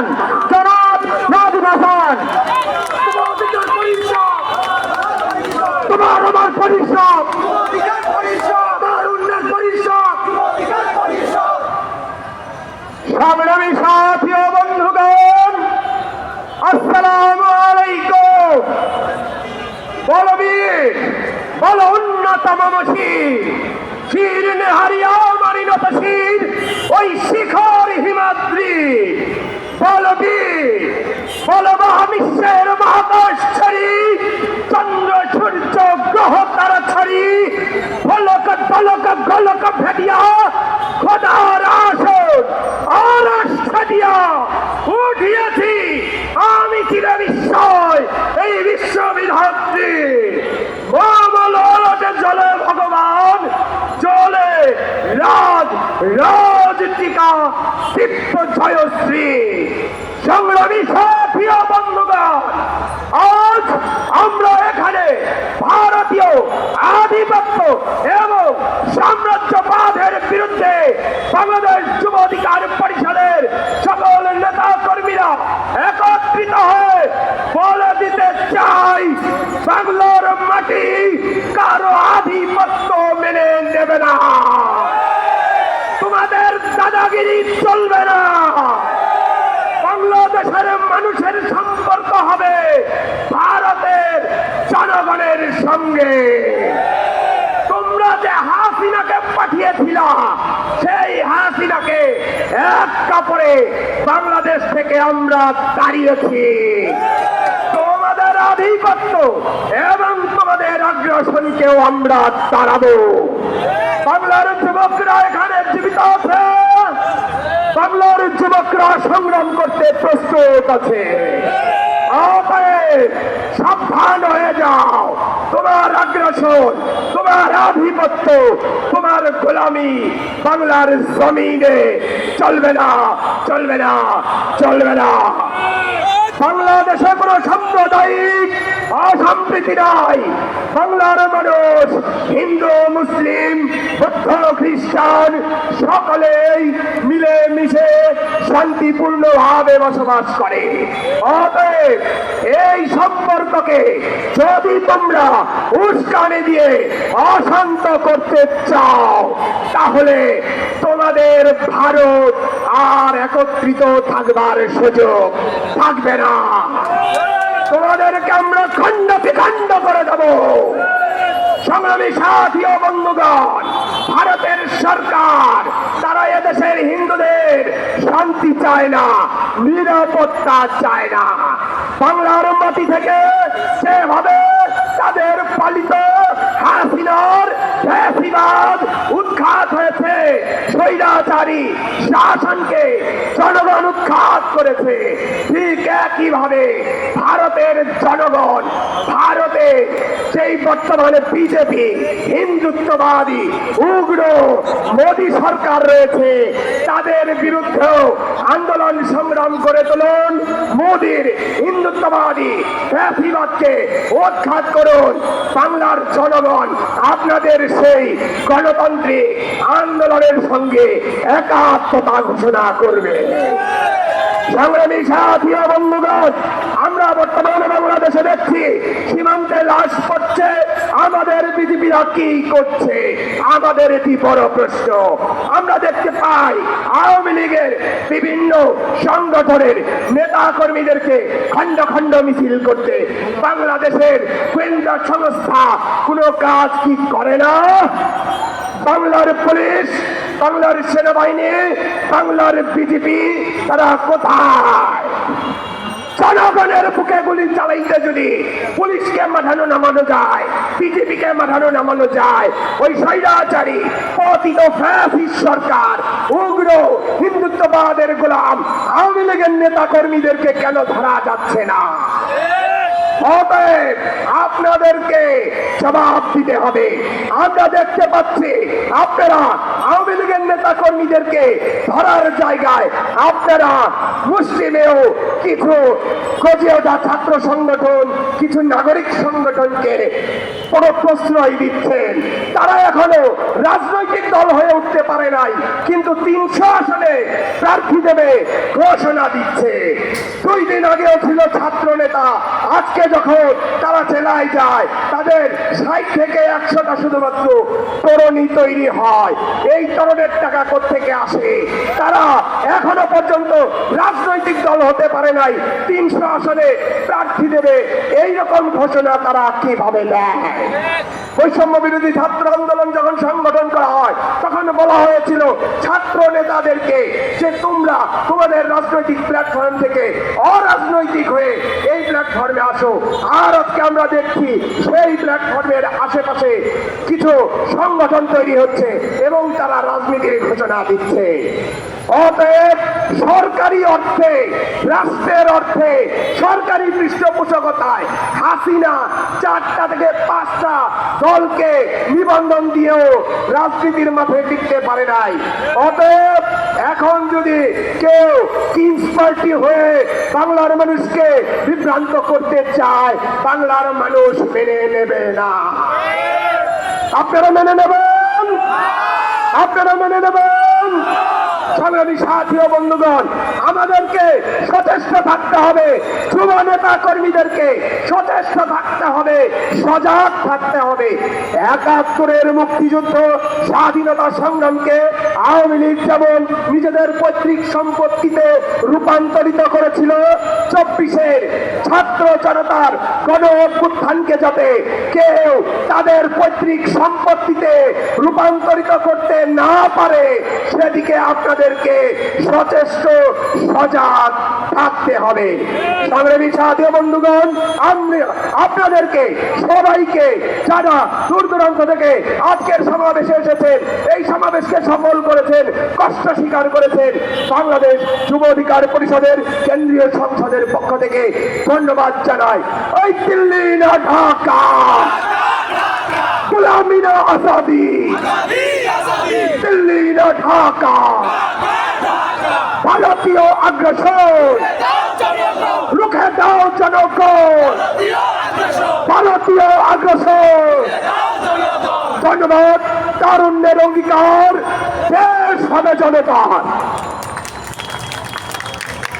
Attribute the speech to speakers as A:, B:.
A: হাসান, জনাব নাদিম হাসান। তোমার আমার পরিষদ, তোমার উন্নয়ন পরিষদ। সংগ্রামী সাথী ও বন্ধুগণ, আসসালামু আলাইকুম। বলবীর বল উন্নতম মশির, শির নেহারিয়া মারিনত শির, ওই শিখর হিমাদ্রি। বলবীর বল মহাবিশ্বের মহাকাশ ছাড়ি, চন্দ্র সূর্য গ্রহ তারা ছাড়ি, ফলক তলক গলক ভেদিয়া খোদার আসন আরশ ছাড়িয়া উঠিয়াছি আমি চির বিস্ময় এই বিশ্ববিধাত্রী। মমলতে জলে ভগবান, জলে রাজ রাজটিকা দীপ্ত জয়শ্রী। সংগ্রামী সাথী ও বন্ধুগণ, আজ আমরা এখানে ভারতীয় আধিপত্য এবং সাম্রাজ্যবাদের বিরুদ্ধে বাংলাদেশ যুব অধিকার পরিষদের সকল নেতা কর্মীরা একত্রিত হয়ে বলে দিতে চাই, বাংলার মাটি কারো আধিপত্য মেনে নেবে না। তোমাদের দাদাগিরি চলবে না। বাংলাদেশের মানুষের সম্পর্ক হবে ভারতের জনগণের সঙ্গে। তোমরা যে হাসিনাকে পাঠিয়েছিলা, সেই হাসিনাকে এক কাপড়ে বাংলাদেশ থেকে আমরা তাড়িয়েছি। তোমাদের আধিপত্য এবং তোমাদের আগ্রাসনকেও আমরা তাড়াবো। বাংলার যুবকরা এখানে জীবিত আছে, বাংলার যুবকরা সংগ্রাম করতে প্রস্তুত আছে। সাবধান হয়ে যাও। তোমার আগ্রাসন, তোমার আধিপত্য, তোমার গোলামি বাংলার জমিনে চলবে না, চলবে না, চলবে না। বাংলাদেশে কোনো সাম্প্রদায়িক অসম্প্রীতি নাই। বাংলার মানুষ হিন্দু, মুসলিম, বৌদ্ধ, খ্রিস্টান সকলেই মিলেমিশে শান্তিপূর্ণভাবে বসবাস করে। অতএব এই সম্পর্ককে যদি তোমরা উস্কানি দিয়ে অশান্ত করতে চাও, তাহলে তোমাদের ভারত আর একত্রিত থাকবার সুযোগ থাকবে না। তোমাদেরকে আমরা খণ্ড বিখণ্ড করে দেব। সংগ্রামী সাথী ও বন্ধুগণ, ভারতের সরকার তারা এদেশের হিন্দুদের শান্তি চায় না, নিরাপত্তা চায় না। বাংলার মাটি থেকে সেভাবে তাদের পালিত হাসিনার ফ্যাসিবাদ উৎখাত হয়েছে, স্বৈরাচারী শাসনকে জনগণ উৎখাত করেছে। ঠিক একইভাবে ভারতের জনগণ, ভারতে সেই বর্তমানে বিজেপি হিন্দুত্ববাদী উগ্র মোদী সরকার রয়েছে, তাদের বিরুদ্ধেও আন্দোলন সংগ্রাম করে তুলুন। মোদীর হিন্দুত্ববাদী ফ্যাসিবাদকে উৎখাত করুন। বাংলার জনগণ আপনাদের সেই গণতান্ত্রিক আন্দোলনের সঙ্গে একাত্মতা ঘোষণা করবে। সংগ্রামী সাথী ও বন্ধুগণ, আমরা বর্তমানে বাংলাদেশে দেখছি সীমান্তে লাশ পড়ছে। আমাদের বিজেপিরা কি করছে? আমাদের এটি বড় প্রশ্ন। আমরা দেখতে পাই আওয়ামী লীগের বিভিন্ন সংগঠনের নেতা কর্মীদেরকে খণ্ড খণ্ড মিছিল করতে। বাংলাদেশের গোয়েন্দা সংস্থা কোনো কাজ কি করে না? বাংলার পুলিশ, বাংলার সেনাবাহিনী, বাংলার বিজেপি তারা কোথায়? জনগণের বুকে গুলি চালাইতে যদি পুলিশকে মাঠানো নামানো যায়, বিজেপিকে মাঠানো নামানো যায়, ওই স্বৈরাচারী পতিত ফ্যাসিস্ট সরকার উগ্র হিন্দুত্ববাদের গোলাম আওয়ামী লীগের নেতা কর্মীদেরকে কেন ধরা যাচ্ছে না? অতএব আপনাদেরকে জবাব দিতে হবে। আমরা দেখতে পাচ্ছি আপনারা আওয়ামী লীগের নেতা কর্মীদেরকে ধরার জায়গায় আপনারা মুসলিমেও কিছু গজিয়াদা ছাত্র সংগঠন, কিছু নাগরিক সংগঠনকে কোনো প্রশ্রয় দিচ্ছেন। তারা এখনো রাজনৈতিক দল হয়ে উঠতে পারে নাই, কিন্তু 300 আসনে প্রার্থী দেবে ঘোষণা দিচ্ছে। 2 দিন আগেও ছিল ছাত্র নেতা, আজকে যখন তারা জেলায় যায় তাদের 60 থেকে 100টা শুধুমাত্র তরুণী তৈরি হয়। এই তরুণের টাকা কোত্থেকে আসে? তারা এখনো পর্যন্ত রাজনৈতিক দল হতে পারে নাই, 300 আসনে প্রার্থী দেবে এইরকম ঘোষণা তারা কিভাবে নেয়? বৈষম্য বিরোধী ছাত্র আন্দোলন যখন সংগঠন করা হয় তখন বলা হয়েছিল ছাত্র নেতাদেরকে যে তোমরা তোমাদের রাজনৈতিক প্ল্যাটফর্ম থেকে অরাজনৈতিক হয়ে এই প্ল্যাটফর্মে আসো। আর আজকে আমরা দেখছি সেই প্ল্যাটফর্মের আশেপাশে কিছু সংগঠন তৈরি হচ্ছে এবং তারা রাজনীতির ঘোষণা দিচ্ছে। অতএব সরকারি অর্থে, রাষ্ট্রের অর্থে, সরকারি পৃষ্ঠপোষকতায় হাসিনা 4টা থেকে 5টা দলকে নিবন্ধন দিয়েও রাজনীতির মাঠে টিকতে পারে নাই। অতএব এখন যদি কেউ কিংস পার্টি হয়ে বাংলার মানুষকে বিভ্রান্ত করতে চায়, বাংলার মানুষ মেনে নেবে না। আপনারা মেনে নেবেন? আপনারা মেনে নেবেন? সংগ্রামী সাথী ও বন্ধুগণ, আমাদেরকে সচেষ্ট থাকতে হবে। যুব নেতা কর্মীদেরকে সচেষ্ট থাকতে হবে, সজাগ থাকতে হবে। 71-এর মুক্তিযুদ্ধ স্বাধীনতা সংগ্রামকে আওয়ামী লীগ যেমন নিজেদের পৈতৃক সম্পত্তিতে রূপান্তরিত করেছিল, 24-এর ছাত্র জনতার গণ অভ্যুত্থানকে যাতে কেউ তাদের পৈতৃক সম্পত্তিতে রূপান্তরিত করতে না পারে সেদিকে আপনাদেরকে সচেষ্ট সজাগ থাকতে হবে। সংগ্রামী সাথী বন্ধুগণ, আপনাদেরকে সবাইকে যারা দূর দূরান্ত থেকে আজকের সমাবেশে এসেছেন, এই সমাবেশকে সফল করেছেন, কষ্ট স্বীকার করেছেন, বাংলাদেশ যুব অধিকার পরিষদের কেন্দ্রীয় সংসদের পক্ষ থেকে ধন্যবাদ জানাই। ওই দিল্লি না ঢাকা, গোলামি না আজাদি, দিল্লি না ঢাকা, ভারতীয় আগ্রাসন রুখে দাও জনগণ, ভারতীয় আগ্রাসন। ধন্যবাদ। তারুণ্যের অঙ্গীকার, দেশ হবে জনতার।